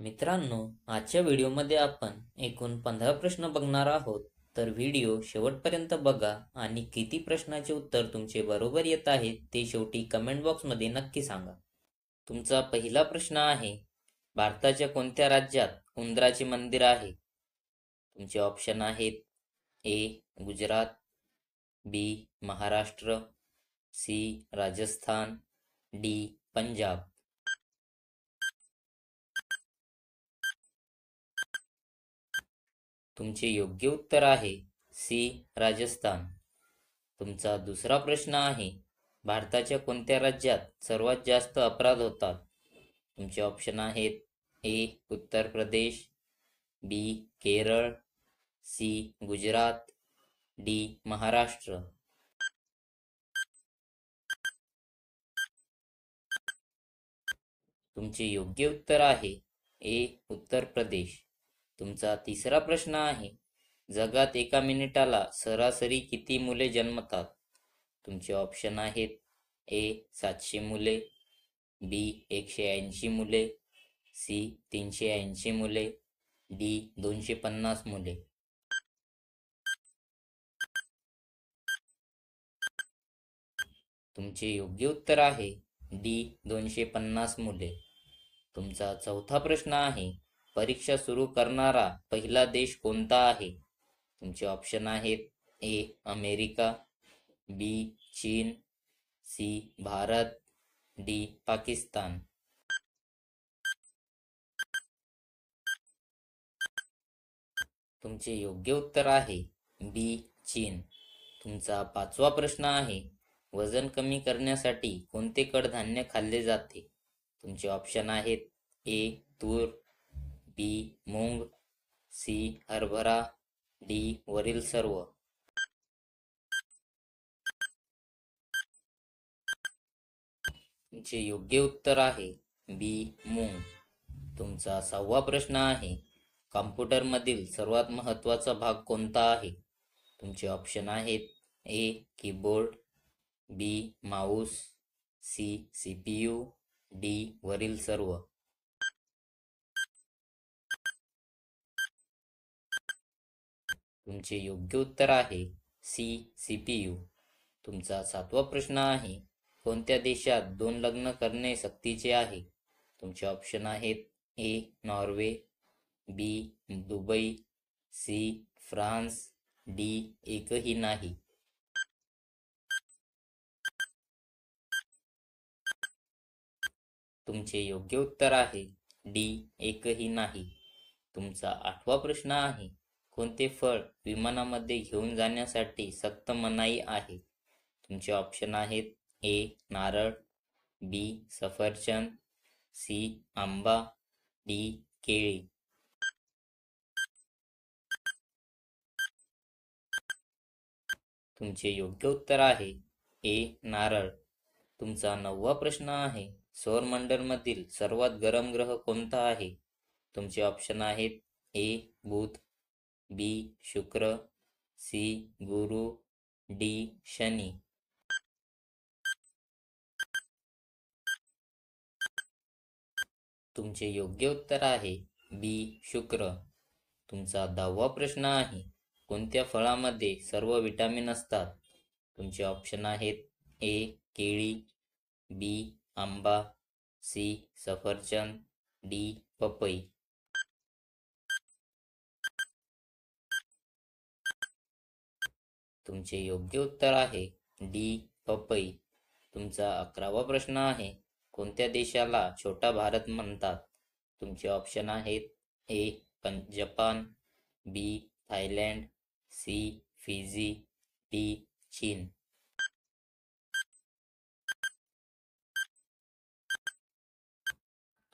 मित्रांनो, आजच्या व्हिडिओमध्ये आपण एकूण 15 प्रश्न बघणार आहोत. तर व्हिडिओ शेवटपर्यंत बघा आणि किती प्रश्नाचे उत्तर तुमचे बरोबर येत आहेत ते शेवटी कमेंट बॉक्समध्ये नक्की सांगा. तुमचा पहिला प्रश्न आहे, भारताच्या कोणत्या राज्यात उंदराचे मंदिर आहे? तुमचे ऑप्शन आहेत ए. गुजरात, बी. महाराष्ट्र, सी. राजस्थान, डी. पंजाब. तुमचे योग्य उत्तर आहे सी. राजस्थान. तुमचा दुसरा प्रश्न आहे, भारताच्या कोणत्या राज्यात सर्वात जास्त अपराध होतात? तुमचे ऑप्शन आहेत ए. उत्तर प्रदेश, बी. केरळ, सी. गुजरात, डी. महाराष्ट्र. तुमचे योग्य उत्तर आहे ए. उत्तर प्रदेश. तुमचा तिसरा प्रश्न आहे, जगात एका मिनिटाला सरासरी किती मुले जन्मतात? तुमचे ऑप्शन आहेत ए. 700 मुले, बी. 180 मुले, सी. 380 मुले, डी. 250 मुले. तुमचे योग्य उत्तर आहे डी. 250 मुले. तुमचा चौथा प्रश्न आहे, परीक्षा सुरू करणारा पहिला देश कोणता आहे? तुमचे ऑप्शन आहेत ए. अमेरिका, बी. चीन, सी. भारत, डी. पाकिस्तान. तुमचे योग्य उत्तर आहे बी. चीन. तुमचा पाचवा प्रश्न आहे, वजन कमी करण्यासाठी कोणते कडधान्य खाल्ले जाते? तुमचे ऑप्शन आहेत ए. तूर, बी. मूग, सी. हरभरा, डी. वरील सर्व. तुमचे योग्य उत्तर आहे बी. मूग. तुमचा सहावा प्रश्न आहे, कॉम्प्युटरमधील सर्वात महत्त्वाचा भाग कोणता आहे? तुमचे ऑप्शन आहेत A. Keyboard, B. Mouse, C. CPU, D. वरील सर्व. तुमचे योग्य उत्तर आहे सी. सीपीयू. तुमचा सातवा प्रश्न आहे, कोणत्या देशात 2 लग्न करणे सक्तीचे आहे? तुमचे ऑप्शन आहेत A. Norway, B. Dubai, C. France, D. एकही नाही. तुमचे योग्य उत्तर आहे डी. एकही नाही. तुमचा आठवा प्रश्न आहे, कोणते फळ विमानामध्ये घेऊन जाण्यासाठी सक्त मनाई आहे? तुमचे ऑप्शन आहेत ए. नारळ, बी. सफरचंद, सी. आंबा, डी. केळी. तुमचे योग्य उत्तर आहे ए. नारळ. तुमचा नववा प्रश्न आहे, सौरमंडलमधील सर्वात गरम ग्रह कोणता आहे? तुमचे ऑप्शन आहेत ए. बुध, बी. शुक्र, सी. गुरु, डी. शनी. तुमचे योग्य उत्तर आहे बी. शुक्र. तुमचा 10वा प्रश्न आहे, कोणत्या फळामध्ये सर्व विटामिन असतात? तुमचे ऑप्शन आहेत ए. केळी, बी. आंबा, सी. सफरचंद, डी. पपई. तुमचे योग्य उत्तर आहे डी. पपई. तुमचा 11वा प्रश्न आहे, कोणत्या देशाला छोटा भारत म्हणतात? तुमचे ऑप्शन आहेत A. Japan, B. Thailand, C. Fiji, D. चीन.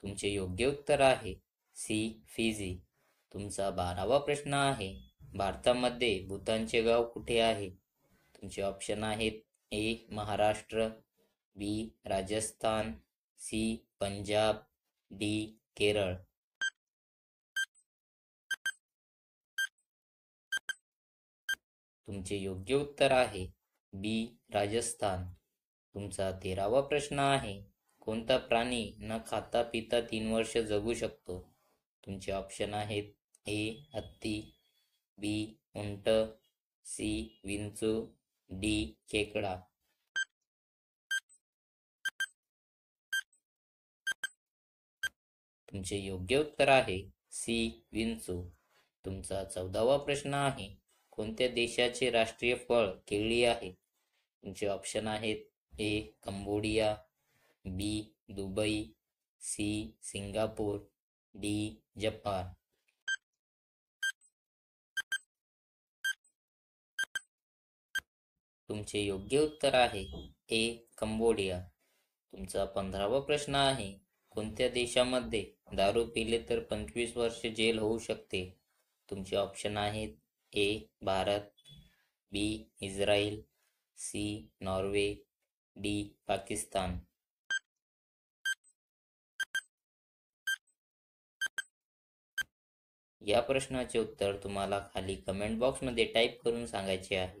तुमचे योग्य उत्तर आहे सी. फिजी. तुमचा 12वा प्रश्न आहे, भारतामध्ये भूतानचे गाव कुठे आहे? तुमचे ऑप्शन आहेत ए. महाराष्ट्र, बी. राजस्थान, सी. पंजाब, डी. केरळ. तुमचे योग्य उत्तर आहे बी. राजस्थान. तुमचा 13वा प्रश्न आहे, कोणता प्राणी न खाता पिता 3 वर्ष जगू शकतो? तुमचे ऑप्शन आहेत ए हत्ती, बी उंट, सी विंचू, डी खेकडा. तुमचे योग्य उत्तर आहे सी विंचू. तुमचा 14वा प्रश्न आहे, कोणत्या देशाचे राष्ट्रीय फळ केळी आहे? तुमचे ऑप्शन आहेत A Cambodia, B Dubai, C Singapore, D Japan. तुमचे योग्य उत्तर आहे ए कंबोडिया. तुमचा 15वा प्रश्न आहे, कोणत्या देशामध्ये दारू पिले तर 25 वर्षे जेल होऊ शकते? तुमचे ऑप्शन आहेत A Bharat, B Israel, C Norway, D Pakistan. या प्रश्नाचे उत्तर तुम्हाला खाली कमेंट बॉक्समध्ये टाईप करून सांगायचे आहे.